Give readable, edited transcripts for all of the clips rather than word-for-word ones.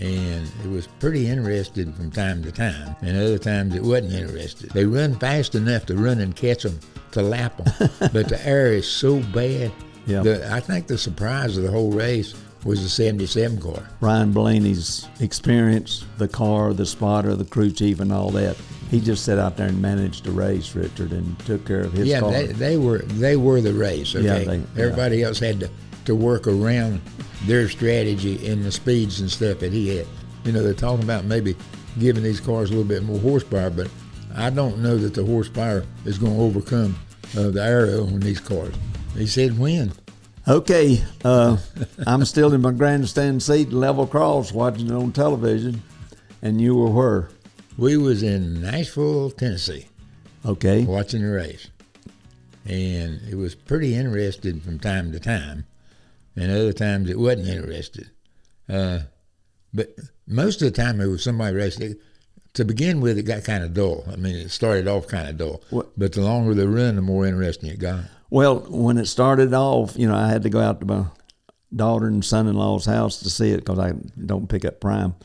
and it was pretty interesting from time to time, and other times it wasn't interesting. They run fast enough to run and catch them, to lap them, but the air is so bad. Yeah. I think the surprise of the whole race was the 77 car. Ryan Blaney's experience, the car, the spotter, the crew chief, and all that. He just sat out there and managed the race, Richard, and took care of his car. Yeah, they were the race. Okay, everybody else had to work around their strategy and the speeds and stuff that he had. You know, they're talking about maybe giving these cars a little bit more horsepower, but I don't know that the horsepower is going to overcome the aero on these cars. He said when. Okay, I'm still in my grandstand seat, level cross, watching it on television, and you were where? We was in Nashville, Tennessee. Okay. Watching the race. And it was pretty interesting from time to time, and other times it wasn't interesting. But most of the time it was somebody racing. To begin with, it got kind of dull. I mean, it started off kind of dull. But the longer the run, the more interesting it got. Well, when it started off, you know, I had to go out to my daughter and son-in-law's house to see it because I don't pick up prime.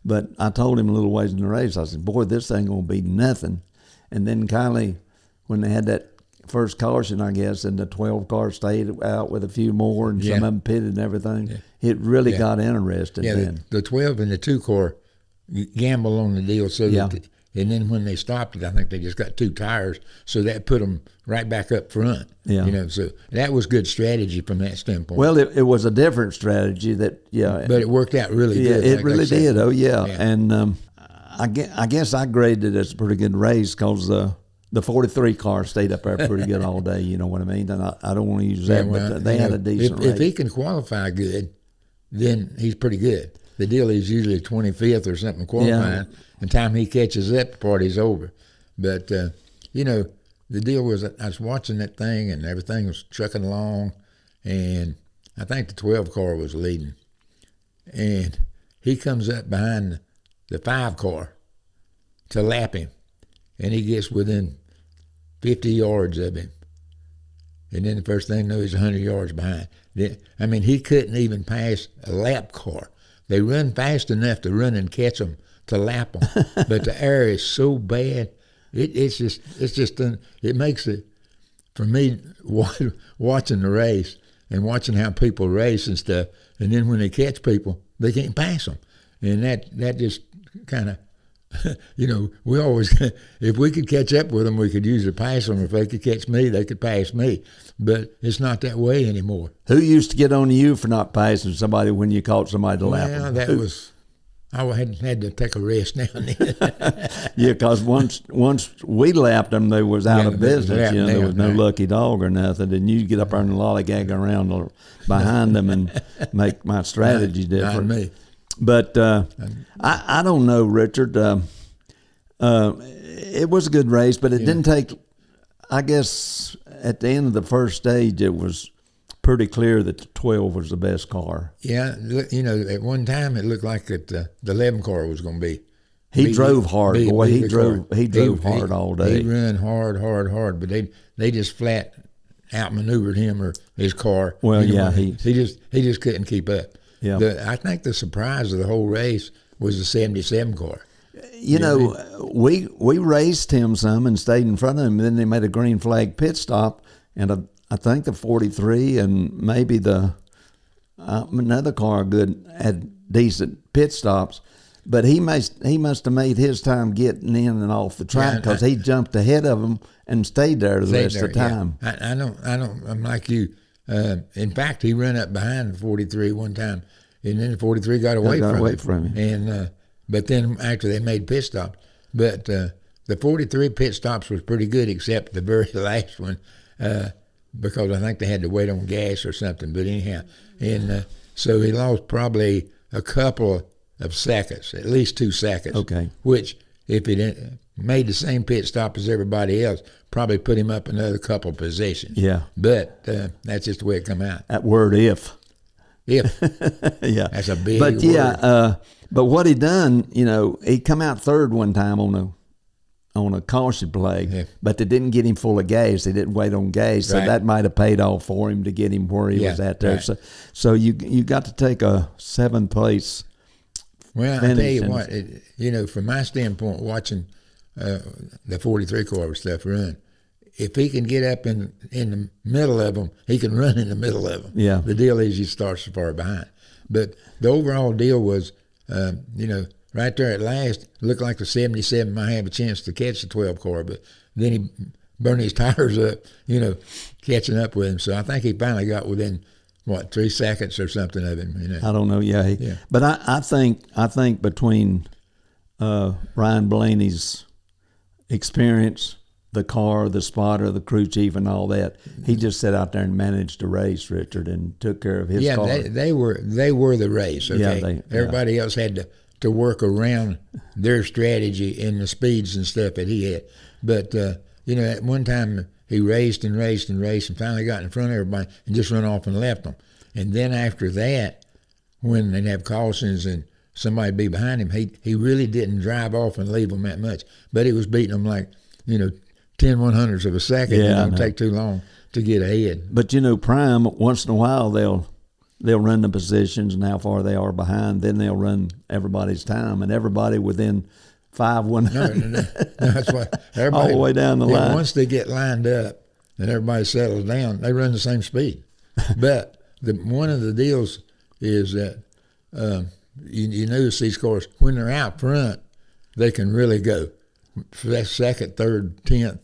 But I told him a little ways in the race, I said, boy, this ain't going to be nothing. And then kindly, when they had that first caution, I guess, and the 12 car stayed out with a few more and some of them pitted and everything, it really got interesting. Yeah, the 12 and the 2 car gamble on the deal. So that and then when they stopped it, I think they just got 2 tires, so that put them right back up front. Yeah. You know, so that was good strategy from that standpoint. Well, it was a different strategy that, but it worked out really good. Yeah, it really did. Oh, yeah. And I guess I graded it as a pretty good race because the 43 car stayed up there pretty good all day, you know what I mean? And I don't want to use that, but they had a decent race. If he can qualify good, then he's pretty good. The deal is usually 25th or something qualifying. The time he catches up, the party's over. But, you know, the deal was I was watching that thing and everything was trucking along, and I think the 12 car was leading. And he comes up behind the 5 car to lap him, and he gets within 50 yards of him. And then the first thing you know, he's 100 yards behind. I mean, he couldn't even pass a lap car. They run fast enough to run and catch them, to lap them, but the air is so bad. It makes it, for me, watching the race and watching how people race and stuff, and then when they catch people, they can't pass them. And that just kind of, you know, we always, if we could catch up with them, we could usually pass them. If they could catch me, they could pass me. But it's not that way anymore. Who used to get on you for not passing somebody when you caught somebody to lap them? Well, that was, I had to take a rest now and then. Yeah, because once we lapped them, they was out of business. You know, there was no lucky dog or nothing. And you get up there and lollygag around behind them and make my strategy different. Not me. But I don't know, Richard. It was a good race, but it didn't take, I guess, at the end of the first stage, it was pretty clear that the 12 was the best car. Yeah, you know, at one time it looked like that the 11 car was going to be. He drove hard, boy. He drove hard all day. He ran hard, but they just flat outmaneuvered him or his car. Well, he just couldn't keep up. Yeah. I think the surprise of the whole race was the 77 car. You know, we raced him some and stayed in front of him, and then they made a green flag pit stop, and I think the 43 and maybe the another car had decent pit stops, but he must have made his time getting in and off the track because he jumped ahead of him and stayed there the rest of the time. Yeah. I'm like you. In fact, he ran up behind the 43 one time, and then the 43 got away from him. And but then after they made pit stops, but the 43 pit stops was pretty good, except the very last one, because I think they had to wait on gas or something. But anyhow, and so he lost probably a couple of seconds, at least 2 seconds. Okay. Which, if he made the same pit stop as everybody else, probably put him up another couple of positions. Yeah. But that's just the way it come out. That word if. If. Yeah. That's a big word. But yeah, but what he done, you know, he come out third one time on a caution play, but they didn't get him full of gas. They didn't wait on gas, so that might have paid off for him to get him where he was at there. Right. So you got to take a 7th place Well, I tell you what, from my standpoint, watching the 43 car stuff run, if he can get up in the middle of them, he can run in the middle of them. Yeah. The deal is he starts so far behind. But the overall deal was, right there at last, it looked like the 77 might have a chance to catch the 12 car, but then he burned his tires up, catching up with him. So I think he finally got within, 3 seconds or something of him. I don't know. Yeah. But I think between Ryan Blaney's experience, the car, the spotter, the crew chief, and all that, he just sat out there and managed the race, Richard, and took care of his car. Yeah, they were the race. Okay, everybody else had to work around their strategy and the speeds and stuff that he had. But at one time he raced and finally got in front of everybody and just run off and left them. And then after that, when they'd have cautions and somebody be behind him, he really didn't drive off and leave them that much. But he was beating them like 10 100ths of a second. Yeah, it don't take too long to get ahead. But Prime, once in a while they'll run the positions and how far they are behind. Then they'll run everybody's time, and everybody within 5 100. No, that's why everybody all the way down the line. Once they get lined up and everybody settles down, they run the same speed. But one of the deals is that you notice these cars when they're out front, they can really go. For that second, third, 10th,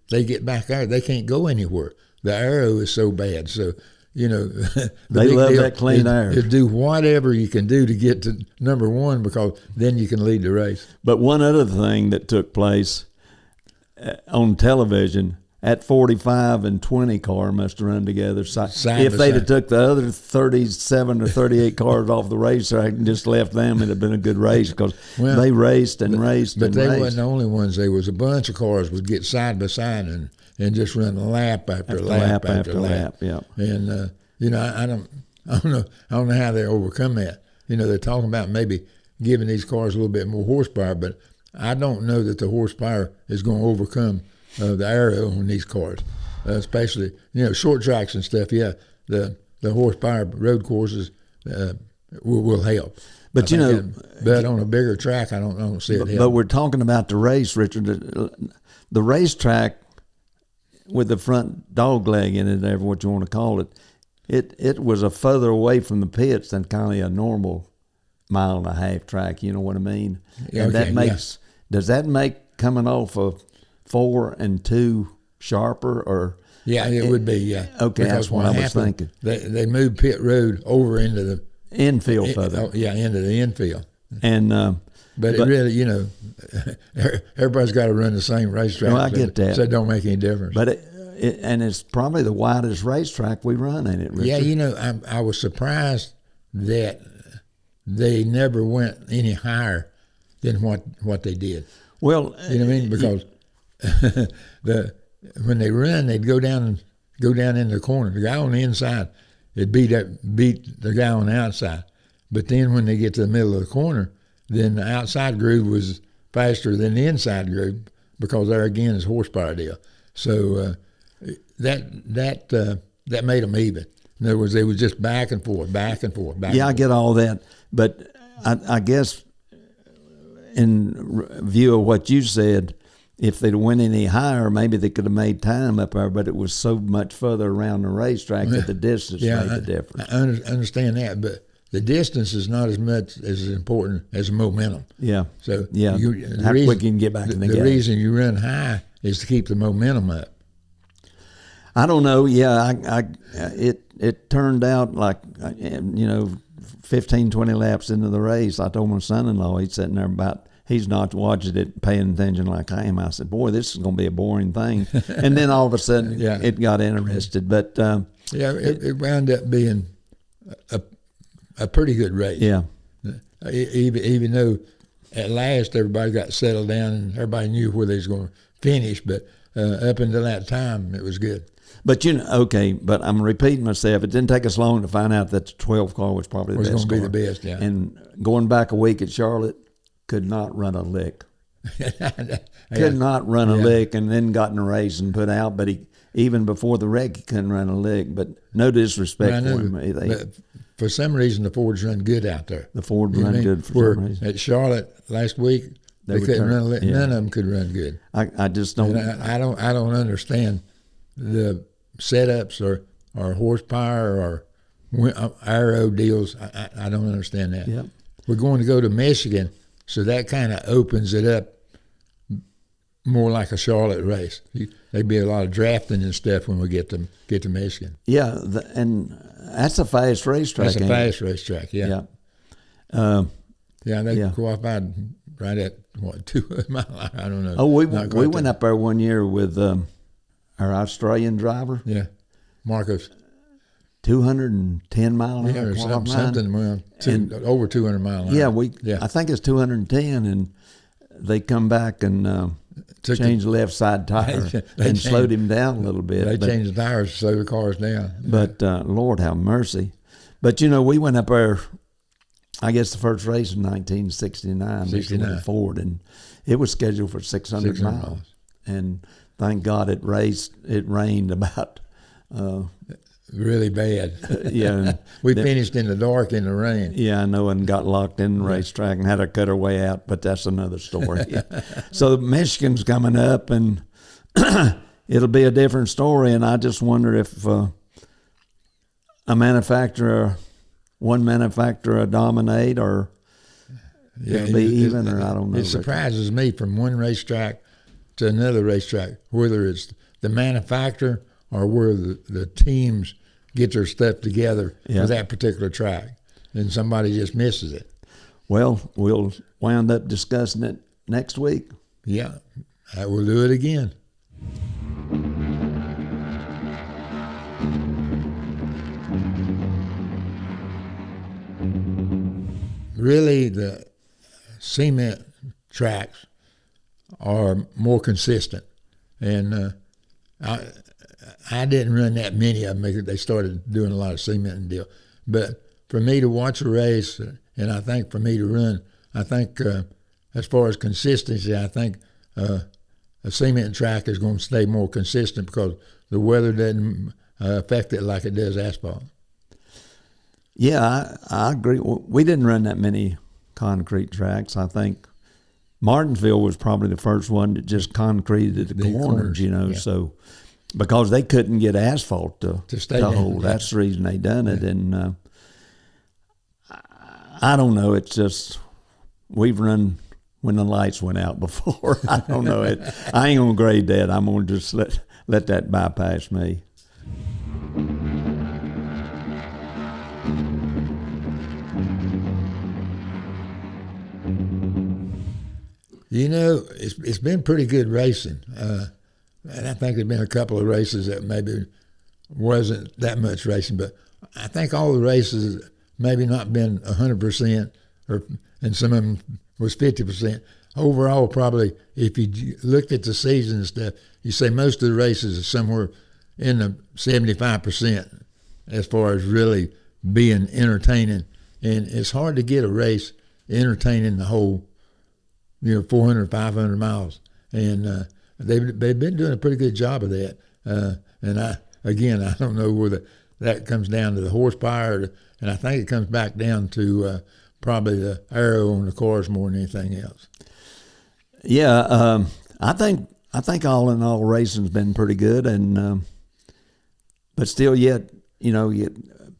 they get back there. They can't go anywhere. The aero is so bad. So, they love that clean air. Is do whatever you can do to get to number one, because then you can lead the race. But one other thing that took place on television, at 45 and 20 car must have run together. If they'd have took the other 37 or 38 cars off the racetrack and just left them, it'd have been a good race, because they raced and raced and raced. But they wasn't the raced. only ones. There was a bunch of cars would get side by side and just run lap after lap after lap. Yeah. And I don't know how they overcome that. They're talking about maybe giving these cars a little bit more horsepower, but I don't know that the horsepower is going to overcome the aero on these cars, especially short tracks and stuff. Yeah, the horsepower road courses will help. But but on a bigger track, I don't see it help. But we're talking about the race, Richard. The racetrack with the front dog leg in it, whatever what you want to call it, it was a further away from the pits than kind of a normal 1.5 mile track. You know what I mean? Yeah, and okay, that makes does that make coming off of 4 and 2 sharper, or? Yeah, it would be, yeah. Okay, because that's what I was thinking. They moved pit road over into the infield further. Into the infield. And but it really, everybody's got to run the same racetrack. Well, I get that. So it don't make any difference. But and it's probably the widest racetrack we run in it, Richard. Yeah, I was surprised that they never went any higher than what they did. Well, you know what I mean? Because when they run, they'd go down in the corner. The guy on the inside, it'd beat the guy on the outside. But then when they get to the middle of the corner, then the outside groove was faster than the inside groove, because there again is horsepower deal. So that made them even. In other words, they was just back and forth. Yeah, I get all that, but I guess in view of what you said, if they'd went any higher, maybe they could have made time up there, but it was so much further around the racetrack that the distance made the difference. I understand that, but the distance is not as much as important as the momentum. Yeah. So how quick you can get back in the game. The reason you run high is to keep the momentum up. I don't know. Yeah, it turned out like 15, 20 laps into the race, I told my son-in-law, he's sitting there he's not watching it, paying attention like I am. I said, boy, this is going to be a boring thing. And then all of a sudden it got interested. But it wound up being a pretty good race. Yeah. Even though at last everybody got settled down and everybody knew where they was going to finish, but up until that time it was good. But but I'm repeating myself. It didn't take us long to find out that the 12 car was probably the best car. Was going to be the best, yeah. And going back a week at Charlotte, could not run a lick. Could not run a lick, and then got in a race and put out. But even before the wreck, he couldn't run a lick. But no disrespect for him. for some reason, the Fords run good out there. The Ford You know what I run mean? good for Where some reason. at Charlotte last week, they would couldn't turn- run. yeah. None of them could run good. I just don't. And I don't understand the setups or horsepower or aero deals. I don't understand that. Yep. We're going to go to Michigan, so that kind of opens it up more like a Charlotte race. There'd be a lot of drafting and stuff when we get to Michigan. Yeah, and that's a fast racetrack. That's a fast racetrack. Yeah. Yeah. They qualified right at what 200 miles. I don't know. Oh, we Not quite went that. up there one year with our Australian driver. Yeah, Marcos. 210 mile an Yeah, hour. or qualifying. something around over 200 miles an hour. Yeah, I think it's 210, and they come back and changed the left side tire and slowed him down a little bit. They changed the tires to slow the cars down. But Lord have mercy. But we went up there. I guess the first race in 1969 with a Ford, and it was scheduled for 600 miles. And thank God it rained about. Really bad. Yeah. We finished in the dark in the rain. Yeah, I know, and got locked in the racetrack and had to cut our way out, but that's another story. So Michigan's coming up, and it'll be a different story, and I just wonder if one manufacturer dominate, or it'll be even, or I don't know. It surprises me from one racetrack to another racetrack, whether it's the manufacturer or where the teams get their stuff together for that particular track, and somebody just misses it. Well, we'll wind up discussing it next week. Yeah, we'll do it again. Really, the cement tracks are more consistent, and I didn't run that many of them because they started doing a lot of cement and deal. But for me to watch a race, and I think for me to run, I think as far as consistency, I think a cement track is going to stay more consistent because the weather doesn't affect it like it does asphalt. Yeah, I agree. We didn't run that many concrete tracks. I think Martinsville was probably the first one that just concreted the corners, so because they couldn't get asphalt to hold. That's the reason they done it. And I don't know. It's just we've run when the lights went out before. I don't know it. I ain't gonna grade that. I'm gonna just let that bypass me. It's been pretty good racing. And I think there's been a couple of races that maybe wasn't that much racing, but I think all the races maybe not been 100%, and some of them was 50%. Overall, probably, if you looked at the season and stuff, you say most of the races are somewhere in the 75% as far as really being entertaining. And it's hard to get a race entertaining the whole, 400, 500 miles. And they've been doing a pretty good job of that. And I don't know whether that comes down to the horsepower, and I think it comes back down to probably the aero on the cars more than anything else. Yeah, I think all in all, racing's been pretty good, and but still, yet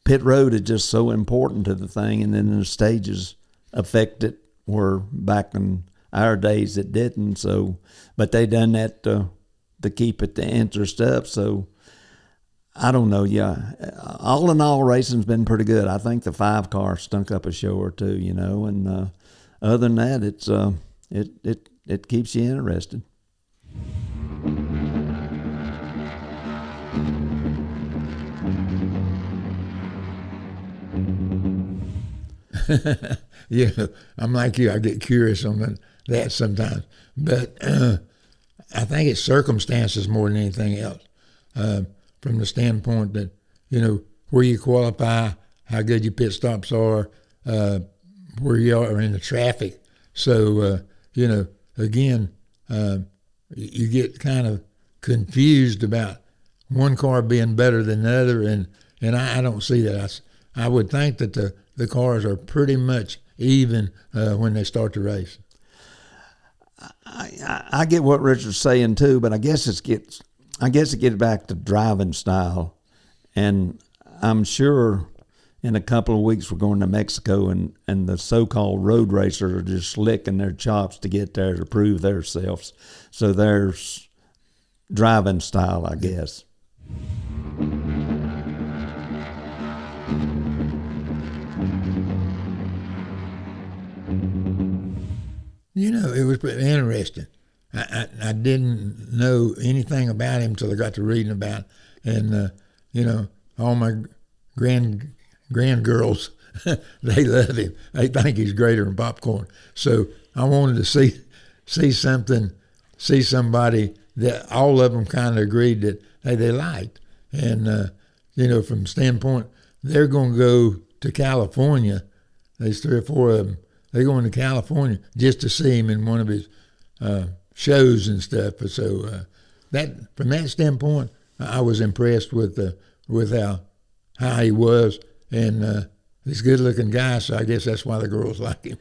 pit road is just so important to the thing, and then the stages affect it. Where back in our days it didn't. So, but they done that to keep it the interest up. So, I don't know. Yeah, all in all, racing's been pretty good. I think the 5-car stunk up a show or two, and other than that, it's it keeps you interested. Yeah, I'm like you. I get curious on that sometimes, but I think it's circumstances more than anything else. From the standpoint that where you qualify, how good your pit stops are, where you are in the traffic. So again, you get kind of confused about one car being better than the other, and I don't see that. I would think that the cars are pretty much even when they start the race. I get what Richard's saying too, but I guess it gets back to driving style, and I'm sure in a couple of weeks we're going to Mexico, and the so-called road racers are just licking their chops to get there to prove themselves. So there's driving style, I guess. It was pretty interesting. I didn't know anything about him until I got to reading about it. And, all my grandgirls, they love him. They think he's greater than popcorn. So I wanted to see somebody that all of them kind of agreed that, hey, they liked. And, from standpoint, they're going to go to California. There's 3 or 4 of them. They're going to California just to see him in one of his shows and stuff. So that, from that standpoint, I was impressed with how he was, and he's a good-looking guy. So I guess that's why the girls like him.